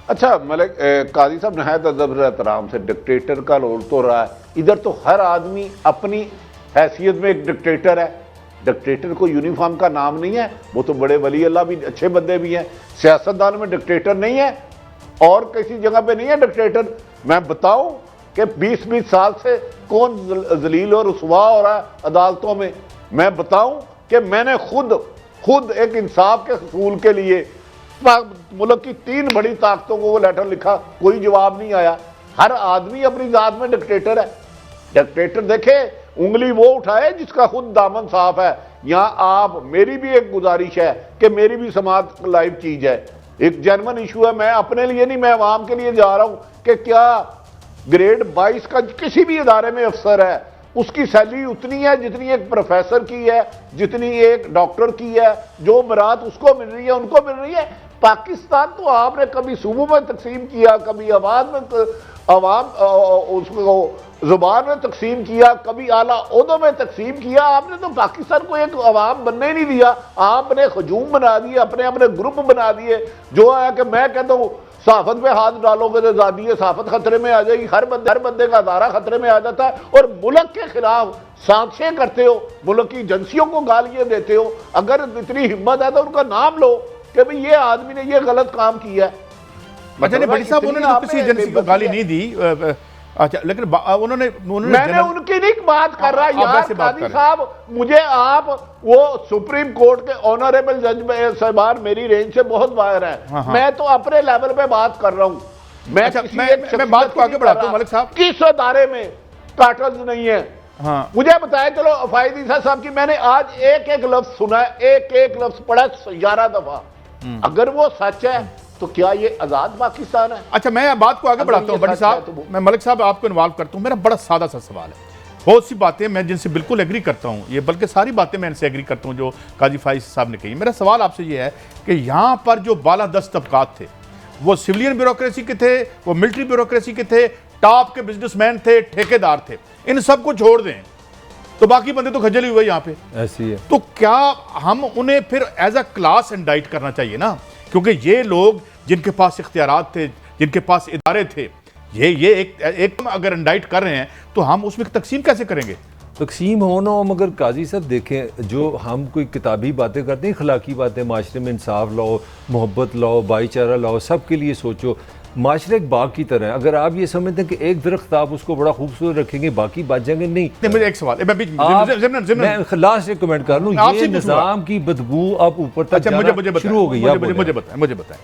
अच्छा मलिक काजी साहब नहायत अदब एहतराम से, डिक्टेटर का रोल तो रहा है। इधर तो हर आदमी अपनी हैसियत में एक डिक्टेटर है। डिक्टेटर को यूनिफॉर्म का नाम नहीं है, वो तो बड़े वली अल्लाह भी अच्छे बंदे भी हैं। सियासतदान में डिक्टेटर नहीं है और किसी जगह पे नहीं है डिक्टेटर। मैं बताऊं कि 20-20 साल से कौन जलील और रुसवा हो रहा है अदालतों में। मैं बताऊं कि मैंने खुद एक इंसाफ के हसूल के लिए मुल्क की 3 बड़ी ताकतों को वो लेटर लिखा, कोई जवाब नहीं आया। हर आदमी अपनी जात में डिक्टेटर है। डिक्टेटर देखे उंगली वो उठाए जिसका खुद दामन साफ है। यहां आप, मेरी भी एक गुजारिश है कि मेरी भी समाज लाइव चीज है, एक जेन्युइन इशू है। मैं अपने लिए नहीं, मैं अवाम के लिए जा रहा हूं कि क्या ग्रेड 22 का किसी भी इदारे में अफसर है, उसकी सैलरी उतनी है जितनी एक प्रोफेसर की है, जितनी एक डॉक्टर की है। जो मराद उसको मिल रही है उनको मिल रही है। पाकिस्तान तो आपने कभी सूबों में तकसीम किया, कभी आवाम उसको जुबान में तकसीम किया, कभी आला ओहदों में तकसीम किया। आपने तो पाकिस्तान को एक अवाम बनने नहीं दिया। आपने हजूम बना दिए, अपने अपने ग्रुप बना दिए। जो है कि मैं कहता हूँ सहाफत पे हाथ डालोगे तो आज़ादी है, सहाफत खतरे में आ जाएगी। हर बंदे का अदारा खतरे में आ जाता है और मुल्क के खिलाफ साजिशें करते हो, मुल्क की एजेंसियों को गालियां देते हो। अगर इतनी हिम्मत है तो उनका नाम लो कि भाई ये आदमी ने ये गलत काम किया है। मतलब भट्टी साहब उन्होंने तो किसी एजेंसी को गाली नहीं दी। अच्छा, लेकिन मैंने उनकी नहीं बात कर रहा यार काजी साहब। मुझे आप वो सुप्रीम कोर्ट के ऑनरेबल जज साहबान मेरी रेंज से बहुत बाहर है। हाँ। मैं तो अपने लेवल पे बात कर रहा हूं। मैं बात को आगे बढ़ाता हूं मलिक साहब। किस अदारे में कार्टल्स नहीं है? हाँ। मुझे बताया चलो फायद ईसा साहब की मैंने आज एक लफ्ज सुना है, एक लफ्ज पढ़ा 11 दफा। अगर वो सच है तो क्या ये आजाद पाकिस्तान है? अच्छा, मैं बात को आगे बढ़ाता हूं भट्टी साहब। मैं मलिक साहब आपको इन्वॉल्व करता हूं। मेरा बड़ा सादा सा सवाल है। बहुत सी बातें मैं जिनसे बिल्कुल एग्री करता हूं, ये बल्कि सारी बातें मैं इनसे एग्री करता हूं जो काजी फाइज साहब ने कही। मेरा सवाल आपसे ये है कि यहां पर जो बालादस्त तबकात थे, वो सिविलियन ब्यूरोक्रेसी के थे, वो मिलिट्री ब्यूरोक्रेसी के थे, टॉप के बिजनेसमैन थे, ठेकेदार थे, इन सबको छोड़ दें तो बाकी बंदे तो खजल ही हुए यहाँ पे। ऐसी है तो क्या हम उन्हें फिर एज अ क्लास इंडाइट करना चाहिए ना? क्योंकि ये लोग जिनके पास इख्तियारात थे, जिनके पास इदारे थे, ये एक अगर इंडाइट कर रहे हैं तो हम उसमें तकसीम कैसे करेंगे? तकसीम हो ना हो, मगर काजी साहब देखें, जो हम कोई किताबी बातें करते हैं, अखलाकी बातें, माशरे में इंसाफ लाओ, मोहब्बत लाओ, भाईचारा लाओ, सबके लिए सोचो। माशरे एक बाग की तरह है। अगर आप ये समझते हैं कि एक दरख्त आप उसको बड़ा खूबसूरत रखेंगे, बाकी बच जाएंगे, नहीं। मुझे एक सवाल, मैं लास्ट एक कमेंट कर लूं, ये निजाम की बदबू अब ऊपर तक शुरू हो गई है। मुझे बताएं,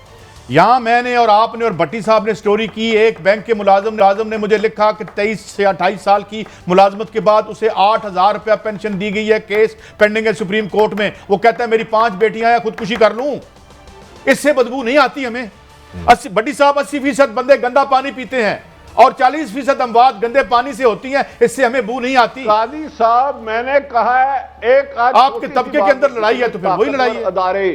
यहाँ मैंने और आपने और भट्टी साहब ने स्टोरी की, एक बैंक के मुलाजिम ने मुझे लिखा कि 23 से 28 साल की मुलाजमत के बाद उसे 8,000 रुपया पेंशन दी गई है, केस पेंडिंग है सुप्रीम कोर्ट में। वो कहता है मेरी 5 बेटियां हैं, खुदकुशी कर लूं, इससे बदबू नहीं आती हमें? भट्टी साहब 80% बंदे गंदा पानी पीते हैं और 40% अमवात गंदे पानी से होती हैं, इससे हमें बू नहीं आती। काजी साहब मैंने कहा है एक आपके तबके के अंदर लड़ाई है तो फिर वही लड़ाई है। अदारे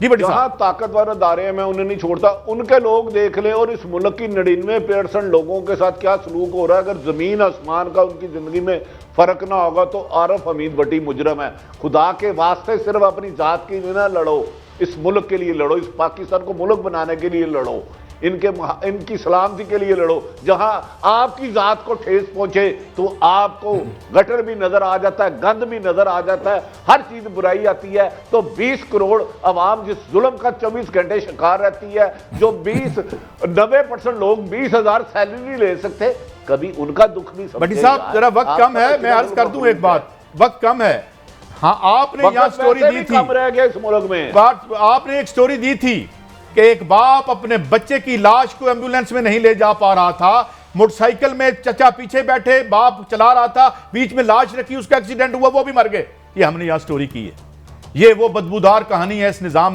जहां ताकतवर अदारे हैं मैं उन्हें नहीं छोड़ता, उनके लोग देख ले और इस मुल्क की 99% लोगों के साथ क्या सलूक हो रहा है। अगर जमीन आसमान का उनकी जिंदगी में फर्क ना होगा तो आरफ हमीद भट्टी मुजरम है। खुदा के वास्ते सिर्फ अपनी जात की ना लड़ो, इस मुल्क के लिए लड़ो, इस पाकिस्तान को मुल्क बनाने के लिए लड़ो, इनकी सलामती के लिए लड़ो। जहां आपकी जात को ठेस पहुंचे तो आपको गटर भी नजर आ जाता है, गंद भी नजर आ जाता है, हर चीज बुराई आती है। तो 20 करोड़ अवाम जिस जुल्म का 24 घंटे शिकार रहती है, जो 90% लोग 20,000 सैलरी नहीं ले सकते, कभी उनका दुख नहीं समझे। भट्टी साहब जरा वक्त कम है, मैं अर्ज कर दूं एक बात, वक्त कम है। हाँ, आपने यहाँ स्टोरी दी थी, कम रह गया इस मुल्क में। आपने एक स्टोरी दी थी कि एक बाप अपने बच्चे की लाश को एम्बुलेंस में नहीं ले जा पा रहा था, मोटरसाइकिल में चचा पीछे बैठे, बाप चला रहा था, बीच में लाश रखी, उसका एक्सीडेंट हुआ, वो भी मर गए। ये हमने यहाँ स्टोरी की है। ये वो बदबूदार कहानी है इस निज़ाम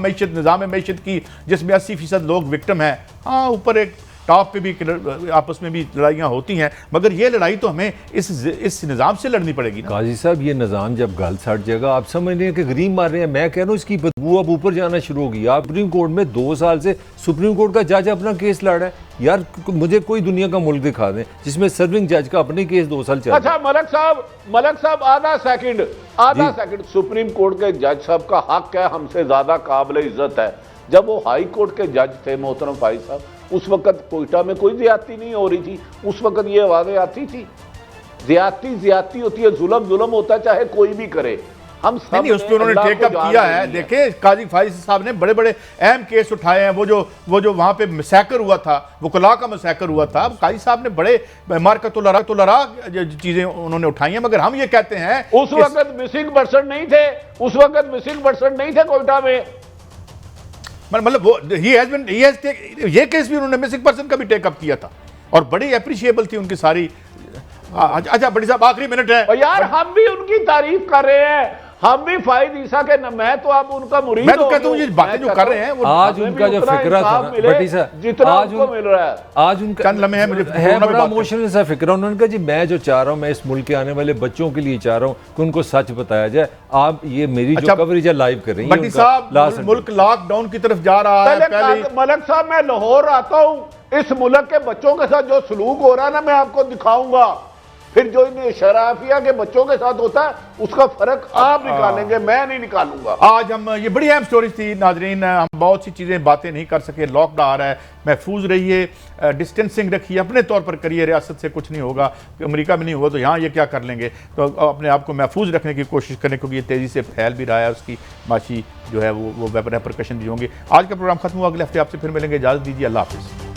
मैशत की, जिसमें 80% लोग विक्टिम हैं। हाँ, ऊपर एक टॉप पे भी आपस में भी लड़ाइयाँ होती हैं, मगर ये लड़ाई तो हमें इस निज़ाम से लड़नी पड़ेगी ना। काजी साहब, ये निज़ाम जब गल सट जाएगा, आप समझ रहे हैं कि गरीब मार रहे हैं। मैं कह रहा हूँ इसकी बदबू अब ऊपर जाना शुरू होगी। आप सुप्रीम कोर्ट में 2 साल से सुप्रीम कोर्ट का जज अपना केस लड़ रहा है। यार मुझे कोई दुनिया का मुल्क दिखा दें जिसमें सर्विंग जज का अपने केस 2 साल चल। अच्छा मलक साहब आधा सेकंड, सुप्रीम कोर्ट के जज साहब का हक है, हमसे ज्यादा काबिल इज्जत है। जब वो हाई कोर्ट के जज थे मोहतरम फाइज साहब, उस वक्त कोयटा में कोई ज्यादती नहीं हो रही थी। उस वक्त ये आवाजें आती थी, ज्यादती होती है, जुल्म होता है, चाहे कोई भी करे। हम सब नहीं, उस पर उन्होंने टेकअप किया है। देखे काजी फाइज साहब ने बड़े बड़े अहम केस उठाए हैं। वो जो वहां पे मसैकर हुआ था, वकला का मसैकर हुआ था, काजी साहब ने बड़े मार्कतुलरा चीजें उन्होंने उठाई हैं। मगर हम ये कहते हैं उस वक्त मिसिंग पर्सन नहीं थे कोयटा में। मतलब वो ये केस भी उन्होंने मिसिंग पर्सन का भी टेकअप किया था और बड़ी अप्रिशिएबल थी उनकी सारी। अच्छा बड़ी साहब, आखिरी मिनट है। और यार हम भी उनकी तारीफ कर रहे हैं, हम भी फाइद ईसा के न, मैं तो आप उनका मुरीद मैं तो कहता हूँ ये बातें जो कर रहे हैं वो आज उनका जो फिक्रा था बटी सा, जितना उनको मिल रहा है, आज उनका चंद लम्हे मुझे है बड़ा इमोशनल सा फिक्रा। उन्होंने कहा जी मैं जो चाह रहा हूँ, मैं इस मुल्क के आने वाले बच्चों के लिए चाह रहा हूँ कि उनको सच बताया जाए। आप ये मेरी जो कवरेज है लाइव कर रही है। बटी साहब, मुल्क लॉकडाउन की तरफ जा रहा है। पहले मलक साहब, मैं लाहौर आता हूँ, इस मुल्क के बच्चों के साथ जो सलूक हो रहा है ना, मैं आपको दिखाऊंगा। फिर जो इन शराफिया के बच्चों के साथ होता है उसका फर्क आप निकालेंगे, मैं नहीं निकालूंगा। आज हम ये बड़ी अहम स्टोरी थी नाजरीन, हम बहुत सी चीज़ें बातें नहीं कर सके। लॉकडाउन आ रहा है, महफूज रहिए, डिस्टेंसिंग रखिए, अपने तौर पर करिए। रियासत से कुछ नहीं होगा, अमेरिका में नहीं हुआ तो यहाँ ये क्या कर लेंगे। तो अपने आप को महफूज रखने की कोशिश करें, क्योंकि ये तेज़ी से फैल भी रहा है। उसकी माशी जो है वो रेपरकशन भी होंगे। आज का प्रोग्राम खत्म हुआ, अगले हफ्ते आपसे फिर मिलेंगे। इजाज़त दीजिए, अल्लाह हाफिज़।